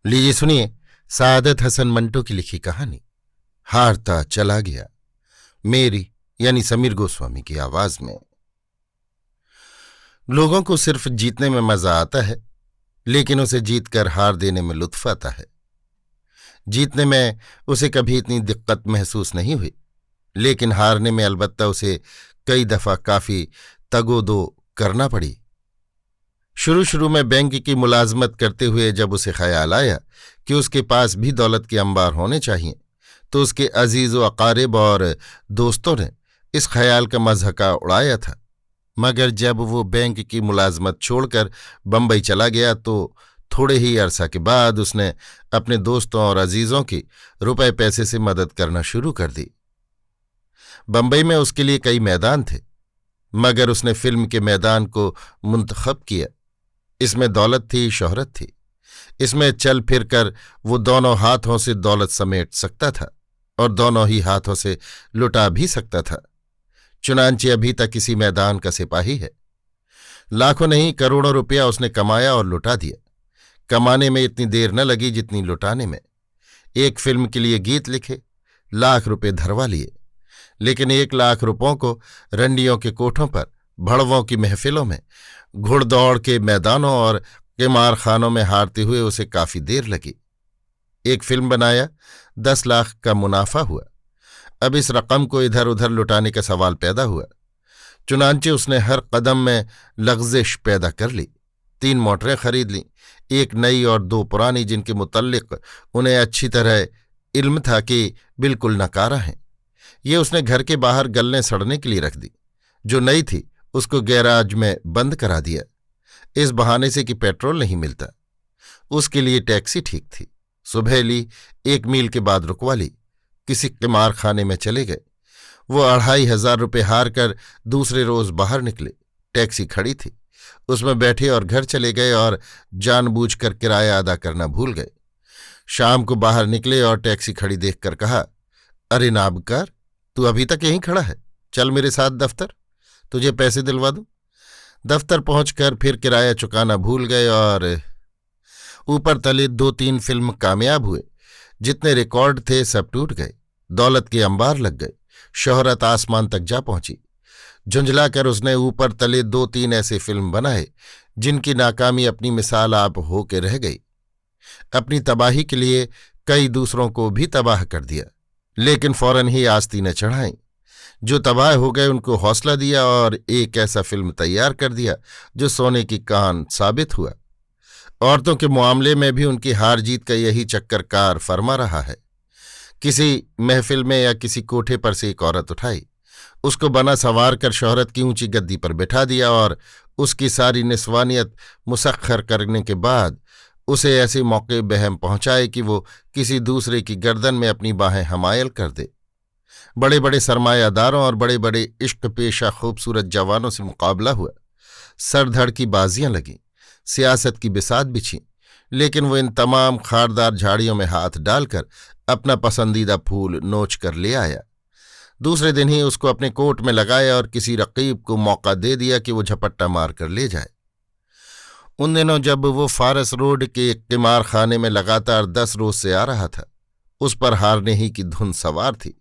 लीजिए सुनिए सादत हसन मंटो की लिखी कहानी हारता चला गया, मेरी यानी समीर गोस्वामी की आवाज में। लोगों को सिर्फ जीतने में मजा आता है, लेकिन उसे जीतकर हार देने में लुत्फ आता है। जीतने में उसे कभी इतनी दिक्कत महसूस नहीं हुई, लेकिन हारने में अलबत्ता उसे कई दफा काफी तगोदो करना पड़ी। शुरू शुरू में बैंक की मुलाजमत करते हुए जब उसे ख्याल आया कि उसके पास भी दौलत के अंबार होने चाहिए, तो उसके अजीज व अकारिब और दोस्तों ने इस ख्याल का मज़हका उड़ाया था। मगर जब वो बैंक की मुलाजमत छोड़कर बंबई चला गया तो थोड़े ही अरसा के बाद उसने अपने दोस्तों और अजीजों की रुपए पैसे से मदद करना शुरू कर दी। बंबई में उसके लिए कई मैदान थे, मगर उसने फिल्म के मैदान को मुंतखब किया। इसमें दौलत थी, शोहरत थी। इसमें चल फिर कर वो दोनों हाथों से दौलत समेट सकता था और दोनों ही हाथों से लुटा भी सकता था। चुनांचे अभी तक इसी मैदान का सिपाही है। लाखों नहीं करोड़ों रुपया उसने कमाया और लुटा दिया। कमाने में इतनी देर न लगी जितनी लुटाने में। एक फिल्म के लिए गीत लिखे, लाख रुपए धरवा लिए, लेकिन 1,00,000 रुपयों को रंडियों के कोठों पर, भड़वों की महफिलों में, घुड़दौड़ के मैदानों और किमारखानों में हारते हुए उसे काफी देर लगी। एक फिल्म बनाया, 10 लाख का मुनाफा हुआ। अब इस रकम को इधर उधर लुटाने का सवाल पैदा हुआ। चुनांचे उसने हर कदम में लग़ज़िश पैदा कर ली। 3 मोटरें खरीद लीं, एक नई और 2 पुरानी, जिनके मुतल्लिक उन्हें अच्छी तरह इल्म था कि बिल्कुल नकारा हैं। ये उसने घर के बाहर गलने सड़ने के लिए रख दी। जो नई थी उसको गैराज में बंद करा दिया, इस बहाने से कि पेट्रोल नहीं मिलता। उसके लिए टैक्सी ठीक थी। सुबह ली, 1 मील के बाद रुकवा ली। किसी किमारखाने में चले गए। वो 2,500 रुपये हार कर दूसरे रोज बाहर निकले। टैक्सी खड़ी थी, उसमें बैठे और घर चले गए और जानबूझकर किराया अदा करना भूल गए। शाम को बाहर निकले और टैक्सी खड़ी देखकर कहा, अरे नाबकार, तू अभी तक यहीं खड़ा है, चल मेरे साथ दफ्तर, तुझे पैसे दिलवा दूं। दफ्तर पहुंचकर फिर किराया चुकाना भूल गए और ऊपर तले 2-3 फिल्म कामयाब हुए। जितने रिकॉर्ड थे सब टूट गए। दौलत के अंबार लग गए। शोहरत आसमान तक जा पहुंची। झुंझलाकर उसने ऊपर तले 2-3 ऐसे फिल्म बनाए जिनकी नाकामी अपनी मिसाल आप होके रह गई। अपनी तबाही के लिए कई दूसरों को भी तबाह कर दिया, लेकिन फौरन ही आस्तीनें चढ़ाई। जो तबाह हो गए उनको हौसला दिया और एक ऐसा फिल्म तैयार कर दिया जो सोने की कान साबित हुआ। औरतों के मामले में भी उनकी हार जीत का यही चक्कर कार फरमा रहा है। किसी महफिल में या किसी कोठे पर से एक औरत उठाई, उसको बना संवार कर शोहरत की ऊंची गद्दी पर बिठा दिया और उसकी सारी निस्वानियत मुसख्खर करने के बाद उसे ऐसे मौके बहम पहुंचाए कि वो किसी दूसरे की गर्दन में अपनी बाहें हमायल कर दे। बड़े बड़े सरमायादारों और बड़े बड़े इश्क पेशा खूबसूरत जवानों से मुकाबला हुआ। सरधड़ की बाजियां लगीं, सियासत की बिसात बिछी, लेकिन वो इन तमाम खारदार झाड़ियों में हाथ डालकर अपना पसंदीदा फूल नोच कर ले आया। दूसरे दिन ही उसको अपने कोट में लगाया और किसी रकीब को मौका दे दिया कि वो झपट्टा मार कर ले जाए। उन दिनों जब वो फारस रोड के एक किमारखाने में लगातार 10 रोज से आ रहा था, उस पर हारने ही की धुन सवार थी।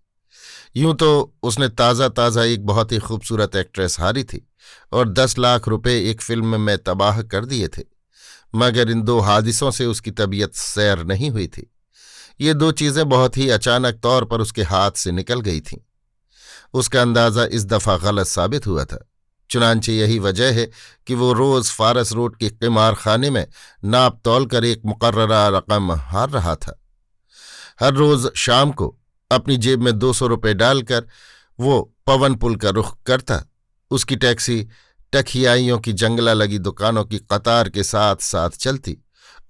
यूं तो उसने ताज़ा ताज़ा एक बहुत ही खूबसूरत एक्ट्रेस हारी थी और 10 लाख रुपए एक फिल्म में तबाह कर दिए थे, मगर इन 2 हादिसों से उसकी तबीयत सैर नहीं हुई थी। ये 2 चीज़ें बहुत ही अचानक तौर पर उसके हाथ से निकल गई थीं। उसका अंदाज़ा इस दफ़ा गलत साबित हुआ था। चुनांचे यही वजह है कि वो रोज़ फारस रोड के किमारखाने में नाप तौल कर एक मुकर्ररा रकम हार रहा था। हर रोज़ शाम को अपनी जेब में 200 रुपये डालकर वो पवन पुल का रुख करता। उसकी टैक्सी टखियाइयों की जंगला लगी दुकानों की कतार के साथ साथ चलती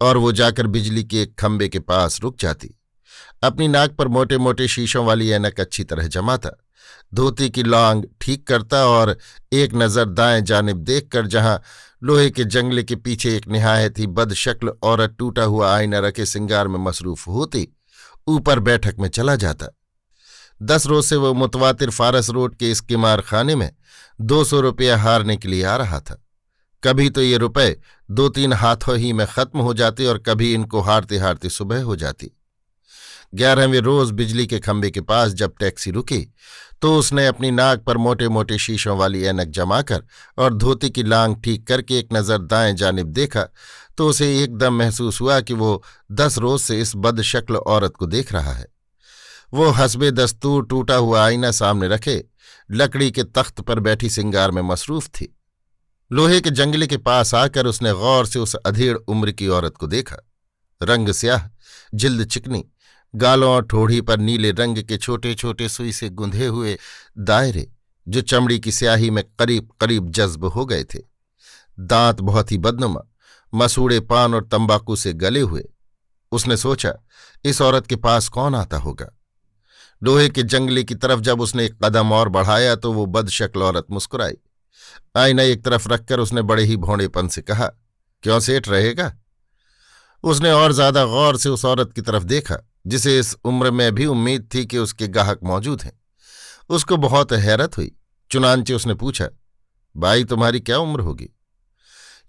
और वो जाकर बिजली के एक खंबे के पास रुक जाती। अपनी नाक पर मोटे मोटे शीशों वाली ऐनक अच्छी तरह जमाता, धोती की लौंग ठीक करता और एक नज़र दाएं जानिब देखकर जहां लोहे के जंगले के पीछे एक निहायत ही बदशक्ल औरत टूटा हुआ आईना रखे सिंगार में मसरूफ होती, ऊपर बैठक में चला जाता। 10 रोज से वो मुतवातिर फारस रोड के इस किमारखाने में 200 रुपया हारने के लिए आ रहा था। कभी तो ये रुपए 2-3 हाथों ही में खत्म हो जाते और कभी इनको हारते हारते सुबह हो जाती। 11वें रोज बिजली के खंभे के पास जब टैक्सी रुकी तो उसने अपनी नाक पर मोटे मोटे शीशों वाली ऐनक जमाकर और धोती की लांग ठीक करके एक नज़र दाएं जानिब देखा तो उसे एकदम महसूस हुआ कि वो 10 रोज से इस बदशक्ल औरत को देख रहा है। वो हस्बे दस्तूर टूटा हुआ आईना सामने रखे लकड़ी के तख्त पर बैठी सिंगार में मसरूफ थी। लोहे के जंगले के पास आकर उसने गौर से उस अधेड़ उम्र की औरत को देखा। रंग स्याह, जिल्द चिकनी, गालों और ठोड़ी पर नीले रंग के छोटे छोटे सुई से गुंधे हुए दायरे जो चमड़ी की स्याही में करीब करीब जज्ब हो गए थे। दांत बहुत ही बदनुमा, मसूड़े पान और तंबाकू से गले हुए। उसने सोचा इस औरत के पास कौन आता होगा। लोहे के जंगले की तरफ जब उसने एक कदम और बढ़ाया तो वो बदशक्ल औरत मुस्कुराई। आईना एक तरफ रखकर उसने बड़े ही भोंडेपन से कहा, क्यों सेठ रहेगा। उसने और ज्यादा गौर से उस औरत की तरफ देखा जिसे इस उम्र में भी उम्मीद थी कि उसके गाहक मौजूद हैं। उसको बहुत हैरत हुई। चुनांचे उसने पूछा, भाई तुम्हारी क्या उम्र होगी।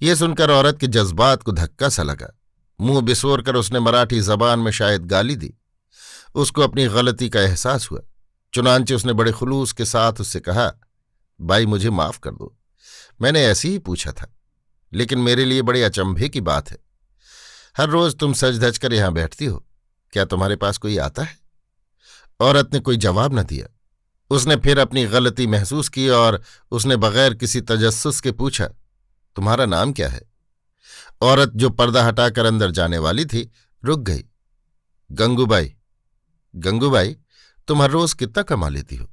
ये सुनकर औरत के जज्बात को धक्का सा लगा। मुंह बिसोर कर उसने मराठी जबान में शायद गाली दी। उसको अपनी गलती का एहसास हुआ। चुनांचे उसने बड़े खुलूस के साथ उससे कहा, भाई मुझे माफ कर दो, मैंने ऐसे ही पूछा था, लेकिन मेरे लिए बड़े अचंभे की बात है। हर रोज तुम सज धज कर यहां बैठती हो, क्या तुम्हारे पास कोई आता है। औरत ने कोई जवाब न दिया। उसने फिर अपनी गलती महसूस की और उसने बगैर किसी तजस्सुस के पूछा, तुम्हारा नाम क्या है। औरत जो पर्दा हटाकर अंदर जाने वाली थी रुक गई। गंगूबाई। गंगूबाई, तुम हर रोज कितना कमा लेती हो।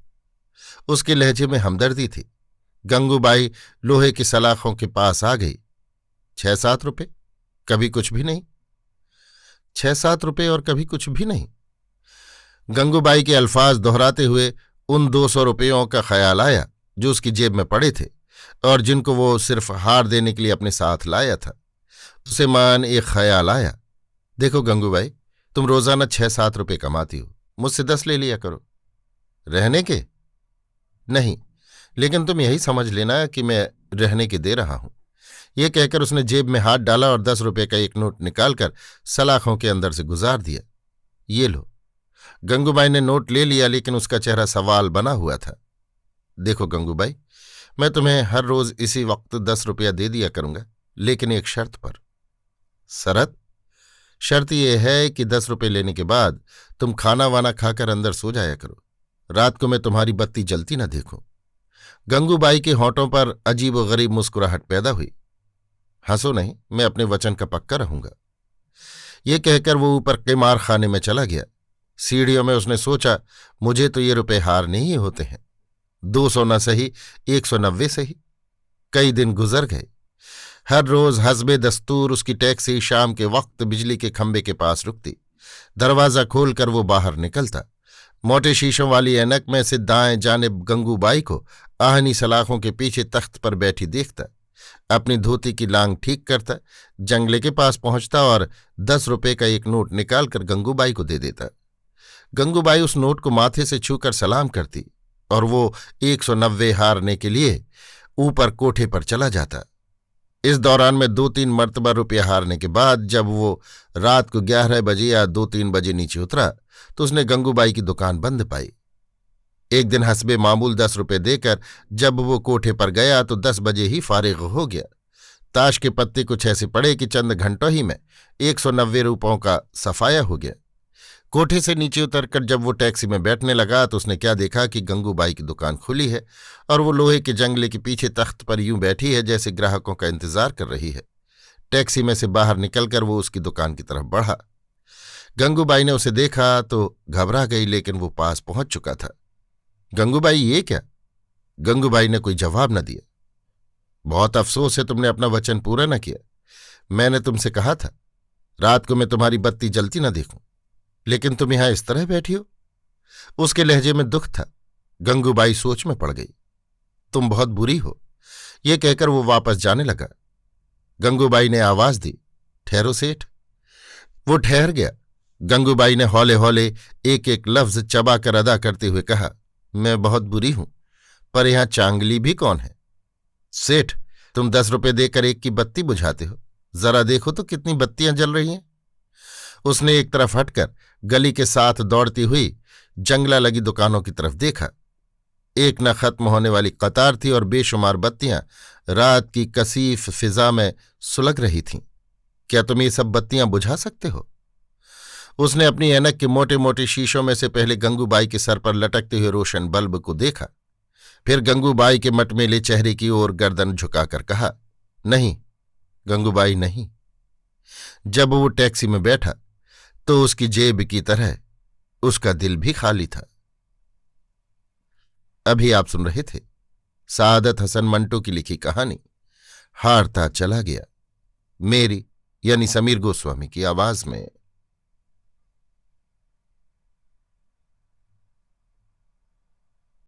उसके लहजे में हमदर्दी थी। गंगूबाई लोहे की सलाखों के पास आ गई। 6-7 रुपए, कभी कुछ भी नहीं। 6-7 रुपए और कभी कुछ भी नहीं। गंगूबाई के अल्फाज दोहराते हुए उन 200 रुपयों का ख्याल आया जो उसकी जेब में पड़े थे और जिनको वो सिर्फ हार देने के लिए अपने साथ लाया था। उसे मान एक ख्याल आया, देखो गंगूबाई, तुम रोजाना 6-7 रुपये कमाती हो, मुझसे 10 ले लिया करो। रहने के? नहीं, लेकिन तुम यही समझ लेना कि मैं रहने के दे रहा हूं। ये कहकर उसने जेब में हाथ डाला और 10 रुपये का एक नोट निकालकर सलाखों के अंदर से गुजार दिया। ये लो। गंगूबाई ने नोट ले लिया, लेकिन उसका चेहरा सवाल बना हुआ था। देखो गंगूबाई, मैं तुम्हें हर रोज इसी वक्त 10 रुपया दे दिया करूंगा, लेकिन एक शर्त पर। शर्त? शर्त यह है कि 10 रुपये लेने के बाद तुम खाना वाना खाकर अंदर सो जाया करो। रात को मैं तुम्हारी बत्ती जलती न देखूं। गंगूबाई के होंठों पर अजीब व गरीब मुस्कुराहट पैदा हुई। हंसो नहीं, मैं अपने वचन का पक्का रहूंगा। ये कहकर वो ऊपर क़िमार खाने में चला गया। सीढ़ियों में उसने सोचा, मुझे तो ये रुपए हारने ही होते हैं। 200 न सही, 190 सही। कई दिन गुजर गए। हर रोज हस्बे दस्तूर उसकी टैक्सी शाम के वक्त बिजली के खंभे के पास रुकती। दरवाज़ा खोलकर वो बाहर निकलता। मोटे शीशों वाली ऐनक में से दाएं जानिब गंगूबाई को आहनी सलाखों के पीछे तख्त पर बैठी देखता। अपनी धोती की लांग ठीक करता, जंगले के पास पहुंचता और 10 रुपये का एक नोट निकालकर गंगूबाई को दे देता। गंगूबाई उस नोट को माथे से छूकर सलाम करती और वो 190 हारने के लिए ऊपर कोठे पर चला जाता। इस दौरान में 2-3 मरतबा रुपया हारने के बाद जब वो रात को 11 बजे या 2-3 बजे नीचे उतरा तो उसने गंगूबाई की दुकान बंद पाई। एक दिन हस्बे मामूल 10 रुपये देकर जब वो कोठे पर गया तो 10 बजे ही फारिग हो गया। ताश के पत्ते कुछ ऐसे पड़े कि चंद घंटों ही में 190 रुपयों का सफाया हो गया। कोठे से नीचे उतरकर जब वो टैक्सी में बैठने लगा तो उसने क्या देखा कि गंगूबाई की दुकान खुली है और वो लोहे के जंगले के पीछे तख्त पर यूं बैठी है जैसे ग्राहकों का इंतजार कर रही है। टैक्सी में से बाहर निकलकर वो उसकी दुकान की तरफ बढ़ा। गंगूबाई ने उसे देखा तो घबरा गई, लेकिन वो पास पहुंच चुका था। गंगूबाई, ये क्या? गंगूबाई ने कोई जवाब न दिया। बहुत अफसोस है, तुमने अपना वचन पूरा न किया। मैंने तुमसे कहा था रात को मैं तुम्हारी बत्ती जलती न देखूं, लेकिन तुम यहां इस तरह बैठी हो। उसके लहजे में दुख था। गंगूबाई सोच में पड़ गई। तुम बहुत बुरी हो, ये कहकर वो वापस जाने लगा। गंगूबाई ने आवाज दी, ठहरो सेठ। वो ठहर गया। गंगूबाई ने हौले हौले एक एक लफ्ज चबाकर अदा करते हुए कहा, मैं बहुत बुरी हूं, पर यहां चांगली भी कौन है। सेठ, तुम 10 रुपए देकर एक की बत्ती बुझाते हो, जरा देखो तो कितनी बत्तियां जल रही हैं। उसने एक तरफ हटकर गली के साथ दौड़ती हुई जंगला लगी दुकानों की तरफ देखा। एक न खत्म होने वाली कतार थी और बेशुमार बत्तियां रात की कसीफ फिजा में सुलग रही थीं। क्या तुम ये सब बत्तियां बुझा सकते हो? उसने अपनी ऐनक के मोटे मोटे शीशों में से पहले गंगूबाई के सर पर लटकते हुए रोशन बल्ब को देखा, फिर गंगूबाई के मटमेले चेहरे की ओर गर्दन झुकाकर कहा, नहीं गंगूबाई नहीं। जब वो टैक्सी में बैठा तो उसकी जेब की तरह उसका दिल भी खाली था। अभी आप सुन रहे थे सादत हसन मंटो की लिखी कहानी हारता चला गया, मेरी यानी समीर गोस्वामी की आवाज में।